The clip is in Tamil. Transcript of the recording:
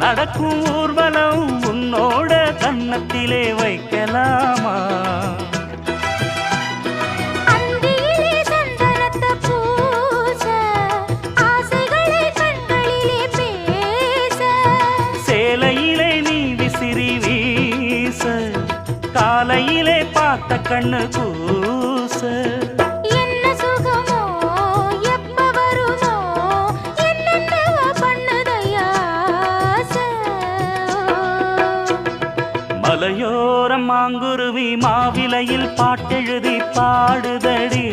நடக்கும் ஊர்வலம் உன்னோட கன்னத்திலே வைக்கலாமா? அந்தியிலே சந்தனத்தை பூச, ஆசைகளை கண்களிலே பேச, சேலையிலே நீ விசிறி வீச, காலையிலே பார்த்த கண்ணு கூச. என்ன சுகமோ எப்ப வருமோ என்னென்னவோ பண்ணுதையா ஆசை. மலையோரம் மாங்குருவி மாவிலையில் பாட்டெழுதி பாடுதடி.